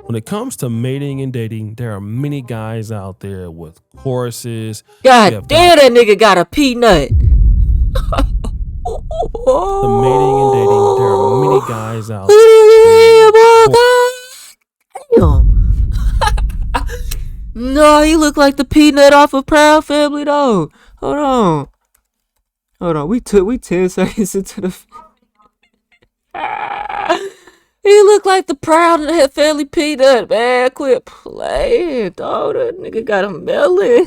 When it comes to mating and dating, there are many guys out there with courses. God damn, that nigga got a peanut. The mating and dating, there are many guys out there. Damn. No, he look like the peanut off of Proud Family though. Hold on. We 10 seconds into the. He look like the Proud Family peanut, man. Quit playing, dog. That nigga got a melon.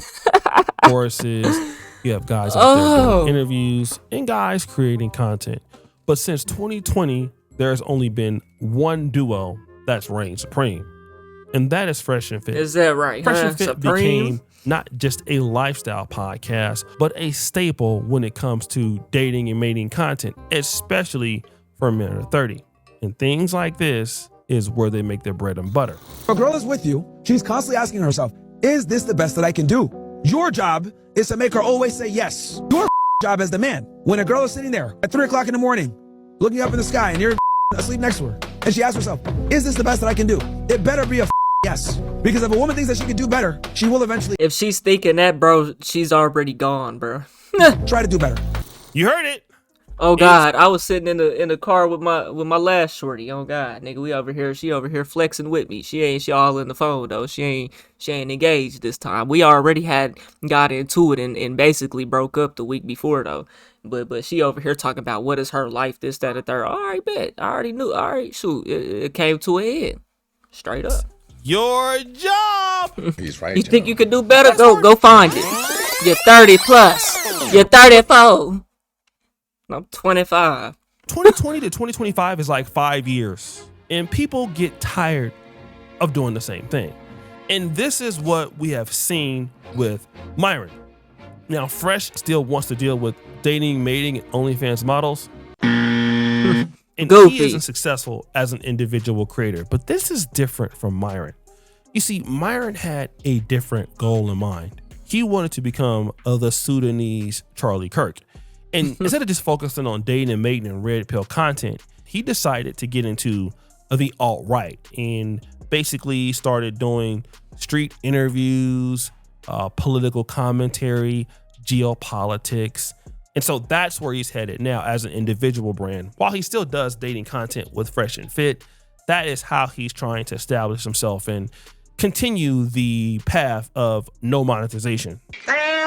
Courses. You have guys out there doing interviews and guys creating content. But since 2020, there's only been one duo that's reigned supreme. And that is Fresh and Fit. Is that right? Fresh and Fit became not just a lifestyle podcast, but a staple when it comes to dating and mating content, especially for men under 30. And things like this is where they make their bread and butter. A girl is with you. She's constantly asking herself, is this the best that I can do? Your job is to make her always say yes. Your job as the man. When a girl is sitting there at 3 o'clock in the morning, looking up in the sky and you're asleep next to her, and she asks herself, is this the best that I can do? It better be a yes. Because if a woman thinks that she can do better, she will eventually. If she's thinking that, bro, she's already gone, bro. Try to do better. You heard it. Oh God, I was sitting in the car with my last shorty. Oh God, nigga, she over here flexing with me. She all in the phone though. She ain't engaged this time. We already got into it and basically broke up the week before though. But she over here talking about what is her life, this, that, and third. All right, bet. I already knew. All right, shoot, it came to a head, straight up. Your job. He's right. You think you could do better? Go find it. You're 30 plus. You're 34. I'm 25. 2020 to 2025 is like 5 years. And people get tired of doing the same thing. And this is what we have seen with Myron. Now, Fresh still wants to deal with dating, mating, and OnlyFans models. And he isn't successful as an individual creator. But this is different from Myron. You see, Myron had a different goal in mind. He wanted to become the Sudanese Charlie Kirk. And instead of just focusing on dating and mating and red pill content, he decided to get into the alt-right and basically started doing street interviews, political commentary, geopolitics. And so that's where he's headed now as an individual brand. While he still does dating content with Fresh and Fit, that is how he's trying to establish himself and continue the path of no monetization. Damn.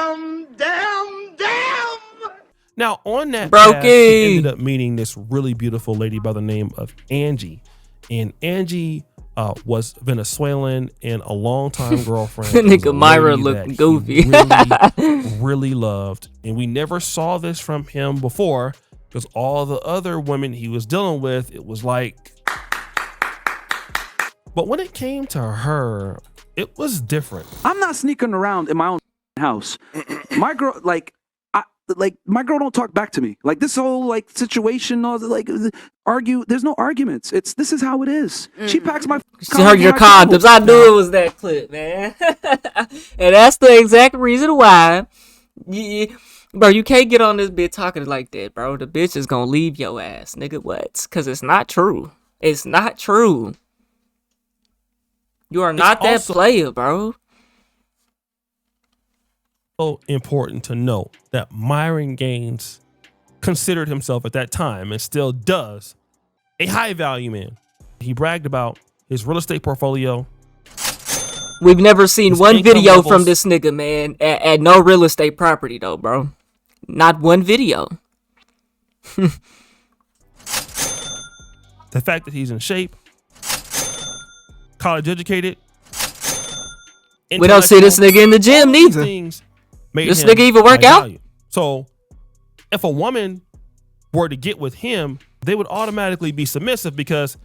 Now, on that path, he ended up meeting this really beautiful lady by the name of Angie. And Angie was Venezuelan and a longtime girlfriend. Nigga Myron looked goofy. really loved. And we never saw this from him before because all the other women he was dealing with, it was like. But when it came to her, it was different. I'm not sneaking around in my own house. My girl, my girl don't talk back to me. Like this whole situation, argue. There's no arguments. This is how it is. She packs my. She heard your condoms. I knew it was that clip, man. And that's the exact reason why, bro, you can't get on this bitch talking like that, bro. The bitch is gonna leave your ass, nigga. What? Because it's not true. It's not true. You are not that player, bro. So important to note that Myron Gaines considered himself at that time and still does a high value man. He bragged about his real estate portfolio. We've never seen one video from this nigga, man, at no real estate property though, bro. Not one video. The fact that he's in shape, college educated. We don't see this nigga in the gym neither. This nigga even work out? So if a woman were to get with him, they would automatically be submissive because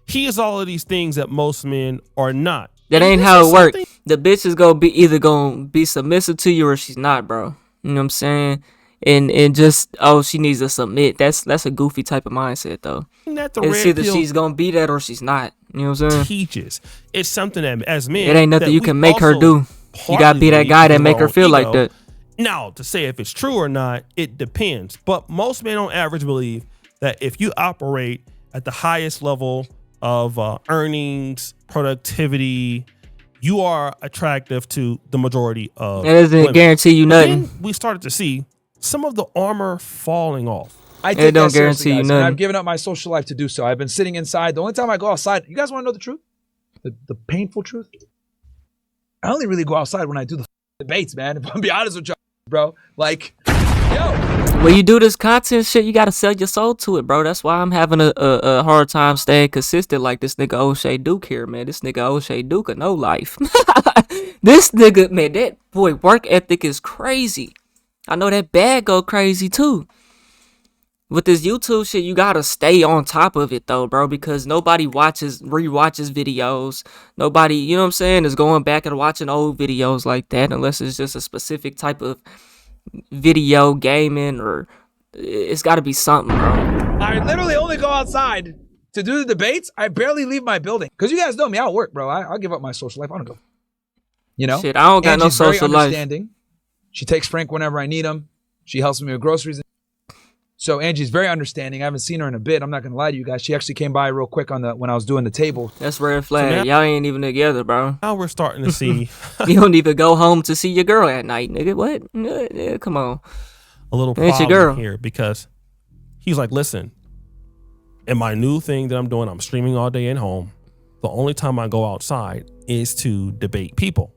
he is all of these things that most men are not. That ain't how it works. The bitch is gonna be either gonna be submissive to you or she's not, bro. You know what I'm saying? And just, she needs to submit. That's a goofy type of mindset though. It's either she's gonna be that or she's not. You know what I'm saying? Teaches. It's something that as men, it ain't nothing you can make her do. You gotta be that guy that make her feel like that. Now, to say if it's true or not, it depends. But most men on average believe that if you operate at the highest level of earnings, productivity, you are attractive to the majority of That doesn't women. guarantee you But nothing. then we started to see some of the armor falling off. I It take don't that seriously, guarantee you guys, and nothing. I've given up my social life to do so. I've been sitting inside. The only time I go outside, you guys want to know the truth? The painful truth? I only really go outside when I do the debates, man. If I'm be honest with you, bro. Like, yo. When you do this content shit, you gotta sell your soul to it, bro. That's why I'm having a hard time staying consistent like this nigga O'Shea Duke here, man. This nigga O'Shea Duke a no life. This nigga, man, that boy work ethic is crazy. I know that bag go crazy too. With this YouTube shit, you gotta stay on top of it though, bro, because nobody rewatches videos. Nobody, you know what I'm saying, is going back and watching old videos like that unless it's just a specific type of video gaming, or it's got to be something, bro. I literally only go outside to do the debates. I barely leave my building. Because you guys know me, I don't work, bro. I'll give up my social life. I don't go. You know? Shit, I don't got no Angie's very social life. understanding. She takes Frank whenever I need him. She helps me with groceries. So Angie's very understanding. I haven't seen her in a bit. I'm not going to lie to you guys. She actually came by real quick when I was doing the table. That's red flag. now- Y'all ain't even together, bro. Now we're starting to see You don't even go home to see your girl at night, nigga. What? Yeah, come on. a little Ain't your problem girl. here because he's like, listen, in my new thing that I'm doing, I'm streaming all day at home. The only time I go outside is to debate people.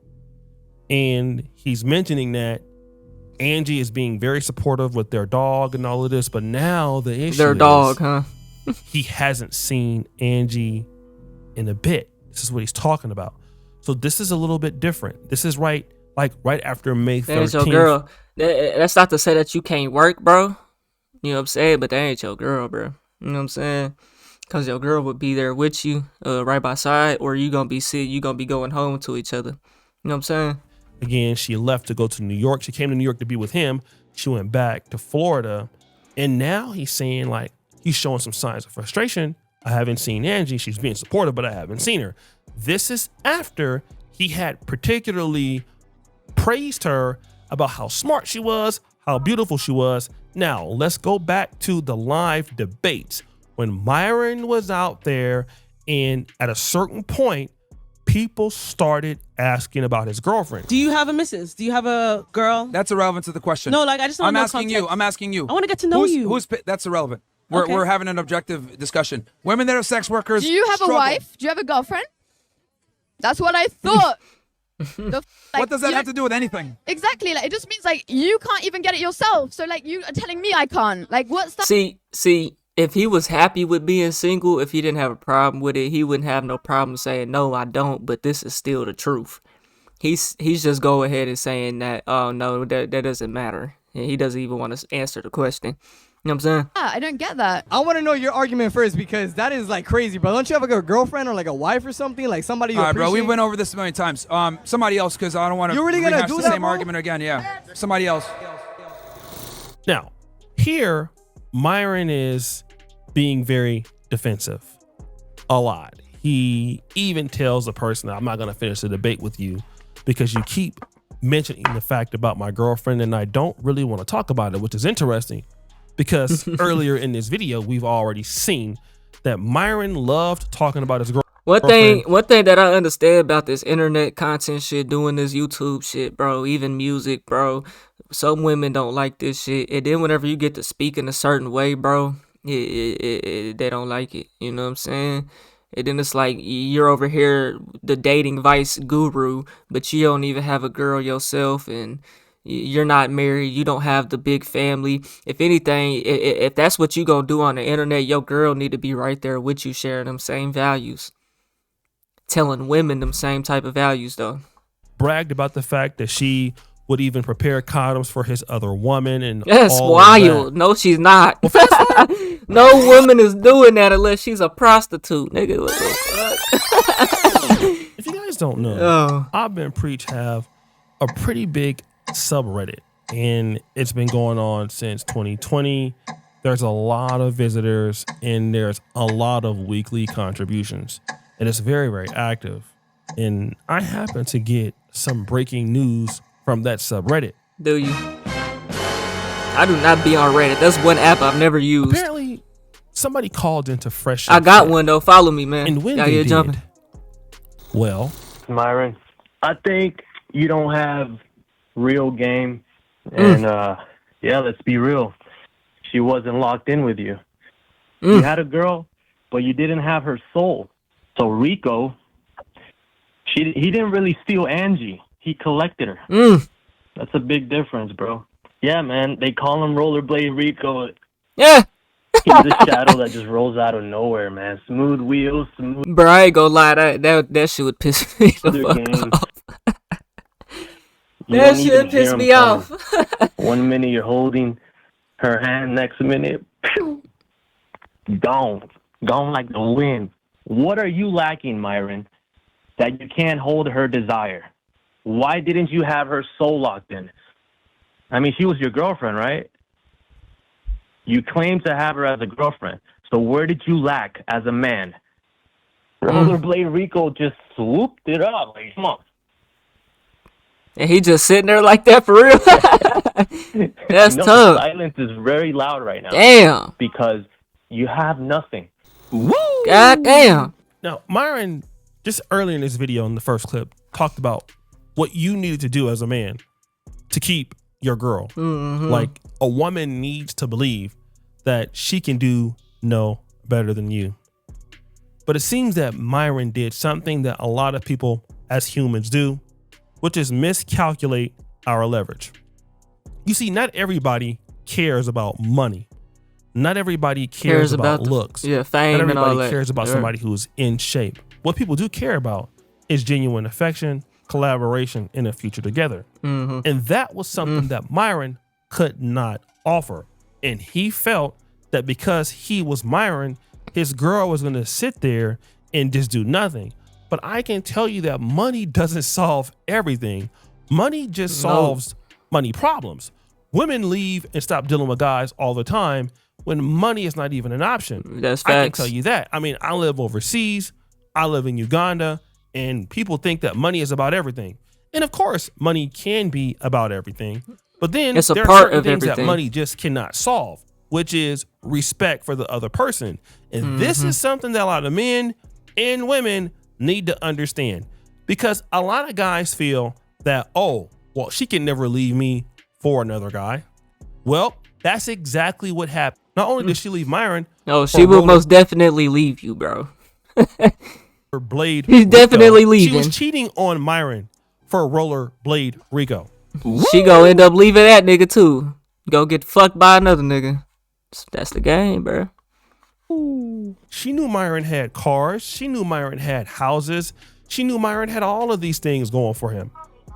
And he's mentioning that Angie is being very supportive with their dog and all of this, but now the issue Their is dog, huh? he hasn't seen Angie in a bit. This is what he's talking about. So this is a little bit different. This is right after May 13th. That ain't your girl. That's not to say that you can't work, bro. You know what I'm saying? But that ain't your girl, bro. You know what I'm saying? Because your girl would be there with you, right by side, or you gonna be going home to each other. You know what I'm saying? Again, she left to go to New York. She came to New York to be with him. She went back to Florida. And now he's saying, like, he's showing some signs of frustration. I haven't seen Angie. She's being supportive, but I haven't seen her. This is after he had particularly praised her about how smart she was, how beautiful she was. Now, let's go back to the live debates. When Myron was out there, and at a certain point, people started asking about his girlfriend. Do you have a missus? Do you have a girl? That's irrelevant to the question. No, like I just want I'm to know asking you. context. I'm asking you. I want to get to know you. That's irrelevant. Okay. We're having an objective discussion. Women that are sex workers. Do you have struggle. a wife? Do you have a girlfriend? That's what I thought. What does that have to do with anything? Exactly. Like it just means like you can't even get it yourself. So like you are telling me I can't. Like what's that? See, if he was happy with being single, if he didn't have a problem with it, he wouldn't have no problem saying, no, I don't, but this is still the truth. He's just go ahead and saying that, oh, no, that doesn't matter. And he doesn't even want to answer the question. You know what I'm saying? Yeah, I don't get that. I want to know your argument first because that is like crazy, bro. Don't you have like a girlfriend or like a wife or something? Like somebody you All right, bro. We appreciate? went over this a million times. Somebody else, because I don't want to You really gonna rehash do the that, same bro? argument again. Yeah. Somebody else. Now, here, Myron is being very defensive a lot. He even tells the person that I'm not going to finish the debate with you because you keep mentioning the fact about my girlfriend and I don't really want to talk about it, which is interesting because earlier in this video, we've already seen that Myron loved talking about his girlfriend. One thing that I understand about this internet content shit, doing this YouTube shit, bro, even music, bro, some women don't like this shit. And then whenever you get to speak in a certain way, bro, they don't like it. You know what I'm saying? And then it's like you're over here, the dating vice guru, but you don't even have a girl yourself and you're not married. You don't have the big family. If anything, if that's what you gonna do on the internet, your girl need to be right there with you, sharing them same values. Telling women them same type of values, though. Bragged about the fact that she would even prepare condoms for his other woman and That's all of wild. that. No, she's not. No woman is doing that unless she's a prostitute, nigga. What the fuck? If you guys don't know, Oh. I've been Preach have a pretty big subreddit and it's been going on since 2020. There's a lot of visitors and there's a lot of weekly contributions and it's very, very active. And I happen to get some breaking news from that subreddit. Do you? I do not be on Reddit. That's one app I've never used. Apparently, somebody called into Fresh. I got one though. Follow me, man. And when Y'all they here did, jumping. well, Myron, I think you don't have real game. And, yeah, let's be real. She wasn't locked in with you. You had a girl, but you didn't have her soul. So Rico, he didn't really steal Angie. He collected her. That's a big difference, bro. Yeah, man, they call him Rollerblade Rico. Yeah. He's a shadow that just rolls out of nowhere, man. Smooth wheels, smooth. Bro, I ain't gonna lie. That shit would piss me the fuck game. off. You That don't even shit hear pissed him me coming. off. 1 minute you're holding her hand, next minute, gone like the wind. What are you lacking, Myron, that you can't hold her desire? Why didn't you have her soul locked in? I mean, she was your girlfriend, right? You claimed to have her as a girlfriend. So where did you lack as a man? Rollerblade Rico just swooped it up. Like, come on. And he just sitting there like that for real. That's The tough. silence is very loud right now. Damn. Because you have nothing. woo! God damn. Now, Myron, just earlier in this video, in the first clip, talked about what you needed to do as a man to keep your girl. Like, a woman needs to believe that she can do no better than you. But it seems that Myron did something that a lot of people as humans do, which is miscalculate our leverage. You see, not everybody cares about money. Not everybody cares about looks. Yeah, fame Not and all everybody that. cares about Yeah. somebody who's in shape. What people do care about is genuine affection, collaboration, and a future together. And that was something that Myron could not offer. And he felt that because he was Myron, his girl was going to sit there and just do nothing. But I can tell you that money doesn't solve everything. Money just solves money problems. Women leave and stop dealing with guys all the time when money is not even an option. That's I can facts. tell you that. I mean, I live overseas. I live in Uganda, and people think that money is about everything. And of course, money can be about everything. But then It's a there are part certain of things everything. that money just cannot solve, which is respect for the other person. And this is something that a lot of men and women need to understand, because a lot of guys feel that, oh, well, she can never leave me for another guy. Well, that's exactly what happened. Not only did she leave Myron, No, she will most definitely leave you, bro. for Blade He's definitely Rico. She leaving. was cheating on Myron for Roller Blade Rico. She gonna end up leaving that nigga too. Go get fucked by another nigga. That's the game, bro. She knew Myron had cars. She knew Myron had houses. She knew Myron had all of these things going for him.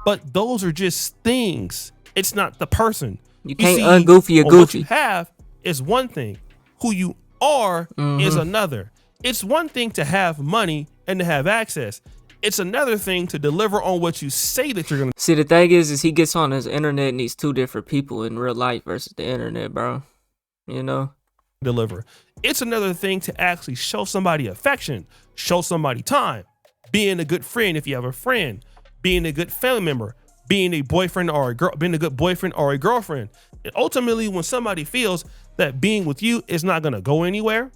But those are just things. It's not the person. You can't ungoofy a goofy. What you have is one thing. Who you are is another. It's one thing to have money and to have access. It's another thing to deliver on what you say that you're going to See, the thing is he gets on his internet and he's two different people in real life versus the internet, bro. You know? deliver. It's another thing to actually show somebody affection, show somebody time, being a good friend if you have a friend, being a good family member, being a boyfriend or a girl, being a good boyfriend or a girlfriend. And ultimately, when somebody feels that being with you is not going to go anywhere,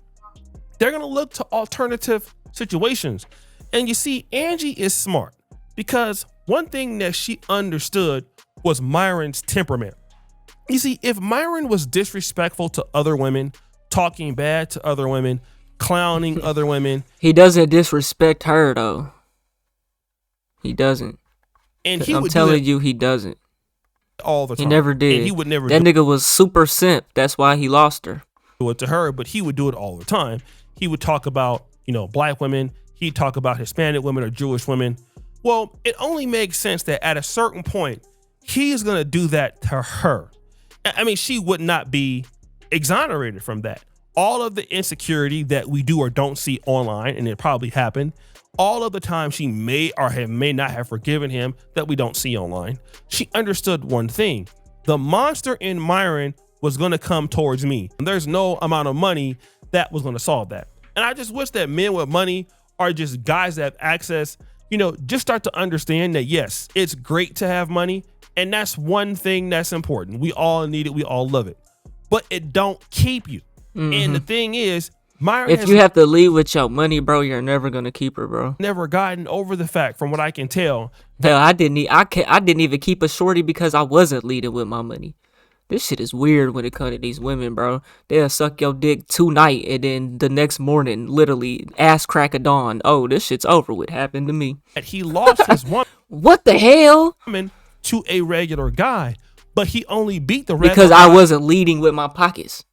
they're going to look to alternative situations. And you see, Angie is smart because one thing that she understood was Myron's temperament. You see, if Myron was disrespectful to other women, talking bad to other women, clowning other women. He doesn't disrespect her, though. He doesn't. And I'm telling you, he doesn't. All the time. He never did. And he would never That nigga was super simp. That's why he lost her. do it to her, but he would do it all the time. He would talk about, black women. He'd talk about Hispanic women or Jewish women. Well, it only makes sense that at a certain point, he is going to do that to her. I mean, she would not be exonerated from that. All of the insecurity that we do or don't see online, and it probably happened, all of the time she may or may not have forgiven him that we don't see online. She understood one thing. The monster in Myron was going to come towards me. And there's no amount of money that was going to solve that. And I just wish that men with money or just guys that have access, just start to understand that, yes, it's great to have money. And that's one thing that's important. We all need it. We all love it. But it don't keep you. And the thing is, Myron If has you have to leave with your money, bro, you're never gonna keep her, bro. never gotten over the fact, from what I can tell. Hell, I didn't even keep a shorty because I wasn't leading with my money. This shit is weird when it comes to these women, bro. They'll suck your dick tonight and then the next morning, literally, ass crack of dawn. Oh, this shit's over with. Happened to me. That he lost his What the hell? woman to a regular guy, but he only beat the regular Because I guy wasn't leading with my pockets.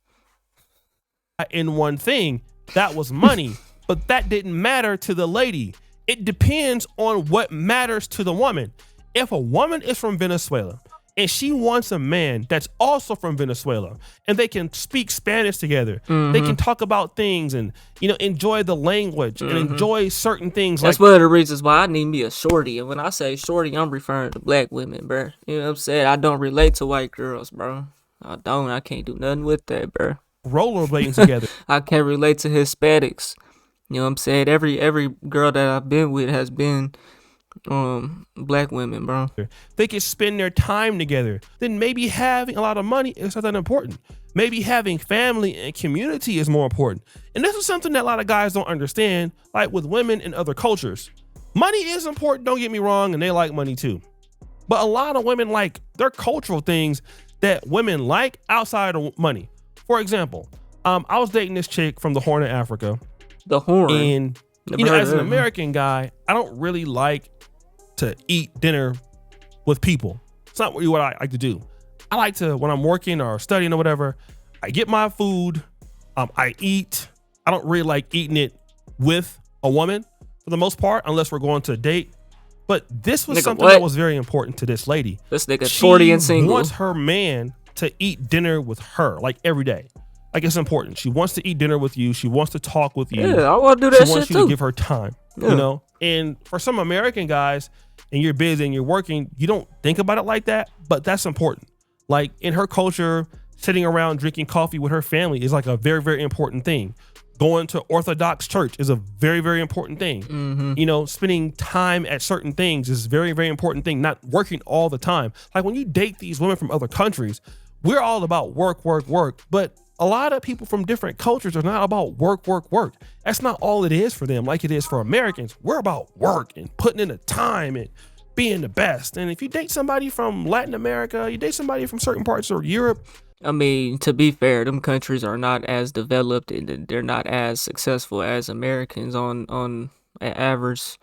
in one thing. That was money, but that didn't matter to the lady. It depends on what matters to the woman. If a woman is from Venezuela and she wants a man that's also from Venezuela, and they can speak Spanish together, they can talk about things and, you know, enjoy the language and enjoy certain things. That's like one of the reasons why I need me a shorty. And when I say shorty, I'm referring to black women, bro. You know what I'm saying? I don't relate to white girls, bro. I can't do nothing with that, bro. rollerblading together. I can't relate to Hispanics. You know what I'm saying? Every girl that I've been with has been black women, bro. They can spend their time together. Then maybe having a lot of money is not that important. Maybe having family and community is more important. And this is something that a lot of guys don't understand, like with women in other cultures. Money is important, don't get me wrong, and they like money too. But a lot of women like their cultural things that women like outside of money. For example, I was dating this chick from the Horn of Africa. The Horn. And Never you know, heard as of an it. American guy, I don't really like to eat dinner with people. It's not really what I like to do. I like to, when I'm working or studying or whatever, I get my food, I eat. I don't really like eating it with a woman for the most part, unless we're going to a date. But this was Nigga, something what? that was very important to this lady. This nigga She 40 and single. wants her man to eat dinner with her, like every day. Like, it's important. She wants to eat dinner with you. She wants to talk with you. Yeah, I want to do that She wants shit you too. to give her time, Yeah. you know? And for some American guys, and you're busy and you're working, you don't think about it like that, but that's important. Like, in her culture, sitting around drinking coffee with her family is like a very, very important thing. Going to Orthodox church is a very, very important thing. You know, spending time at certain things is a very, very important thing. Not working all the time. Like, when you date these women from other countries, we're all about work, work, work. But a lot of people from different cultures are not about work, work, work. That's not all it is for them, like it is for Americans. We're about work and putting in the time and being the best. And if you date somebody from Latin America, you date somebody from certain parts of Europe. I mean, to be fair, them countries are not as developed and they're not as successful as Americans on an average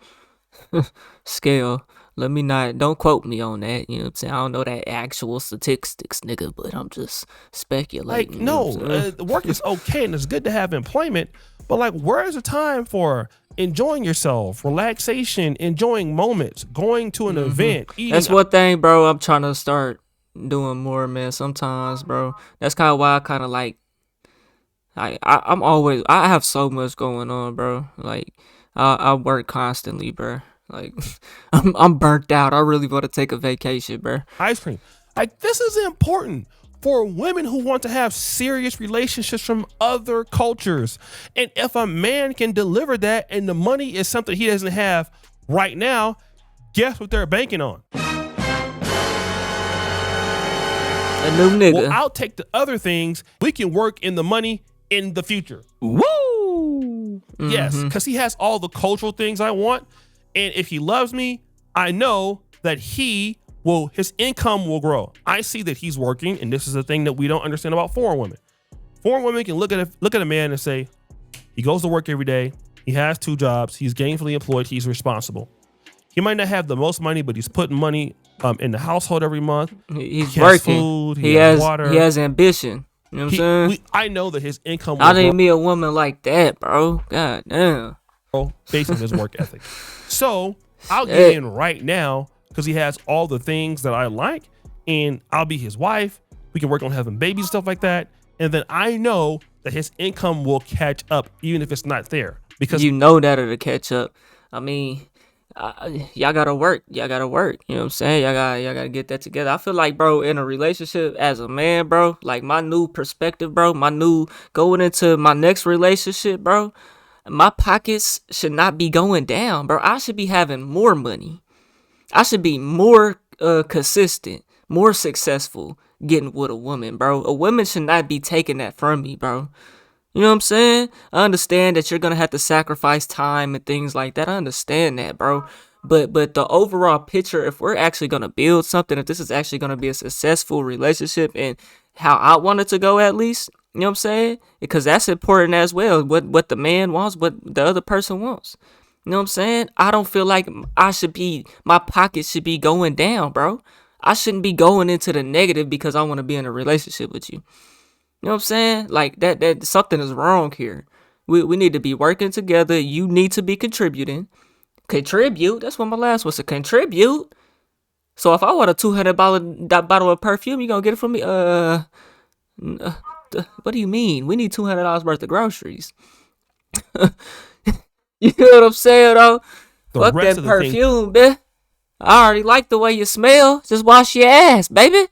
scale. Don't quote me on that. You know what I'm saying? I don't know that actual statistics, nigga, but I'm just speculating. Like, you know no, what I'm saying? work is okay and it's good to have employment, but like, where is the time for enjoying yourself, relaxation, enjoying moments, going to an event, eating? That's one thing, bro, I'm trying to start doing more, man. Sometimes, bro. That's kind of why I kind of like, I have so much going on, bro. Like, I work constantly, bro. Like, I'm burnt out. I really want to take a vacation, bro. Ice cream. Like, this is important for women who want to have serious relationships from other cultures. And if a man can deliver that and the money is something he doesn't have right now, guess what they're banking on? A new nigga. Well, I'll take the other things. We can work in the money in the future. Woo! Yes, because he has all the cultural things I want. And if he loves me, I know that his income will grow. I see that he's working, and this is the thing that we don't understand about foreign women. Foreign women can look at a man and say, he goes to work every day, he has 2 jobs, he's gainfully employed, he's responsible. He might not have the most money, but he's putting money in the household every month. He's he working. Has food, he has has water. He has ambition. You know what I'm saying? I know that his income will I grow. need me a woman like that, bro. God damn. Based on his work ethic. So I'll get in right now because he has all the things that I like, and I'll be his wife. We can work on having babies and stuff like that. And then I know that his income will catch up even if it's not there. Because you know that it'll catch up. I mean, y'all gotta work. Y'all gotta work. You know what I'm saying? Y'all gotta get that together. I feel like, bro, in a relationship as a man, bro, like my new perspective, bro, going into my next relationship, bro, my pockets should not be going down, bro. I should be having more money. I should be more consistent, more successful getting with a woman, bro. A woman should not be taking that from me, bro. You know what I'm saying? I understand that you're gonna have to sacrifice time and things like that. I understand that, bro. But the overall picture, if we're actually gonna build something, if this is actually gonna be a successful relationship and how I want it to go at least, you know what I'm saying? Because that's important as well. What the man wants, what the other person wants. You know what I'm saying? I don't feel like my pocket should be going down, bro. I shouldn't be going into the negative because I want to be in a relationship with you. You know what I'm saying? Like that something is wrong here. We need to be working together. You need to be contributing. Contribute? That's what my last was, to contribute. So if I want a $200 bottle of perfume, you gonna get it from me? What do you mean? We need $200 worth of groceries. You know what I'm saying, though? Fuck that perfume, bitch. I already like the way you smell. Just wash your ass, baby.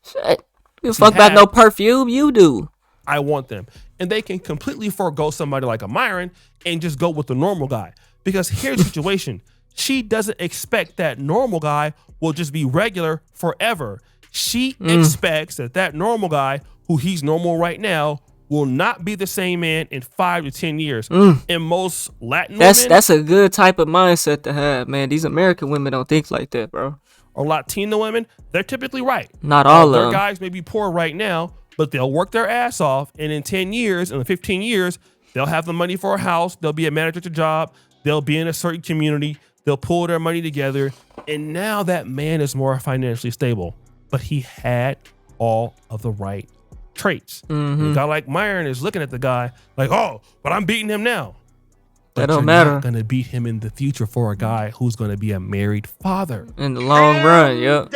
Shit. You fuck about no perfume, you do. I want them. And they can completely forego somebody like a Myron and just go with the normal guy. Because here's the situation. She doesn't expect that normal guy will just be regular forever. She expects that normal guy, who he's normal right now, will not be the same man in 5 to 10 years. And most Latin women... That's a good type of mindset to have, man. These American women don't think like that, bro. Or Latino women, they're typically right. Not all of them. Their guys may be poor right now, but they'll work their ass off. And in 10 years, in 15 years, they'll have the money for a house. They'll be a manager at a job. They'll be in a certain community. They'll pull their money together. And now that man is more financially stable. But he had all of the right traits. A guy like Myron is looking at the guy like, oh, but I'm beating him now. But that don't you're matter. not going to beat him in the future for a guy who's going to be a married father. In the long run, yep.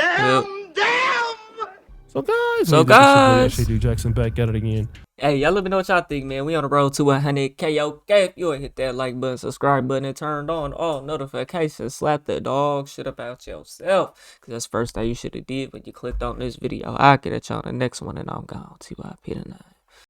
So guys, J.D. Jackson back at it again. Hey, y'all let me know what y'all think, man. We on the road to 100K. Okay, if you would hit that like button, subscribe button, and turned on all notifications. Slap the dog shit about yourself. Because that's the first thing you should have did when you clicked on this video. I'll get at y'all on the next one, and I'm gone. TYP tonight.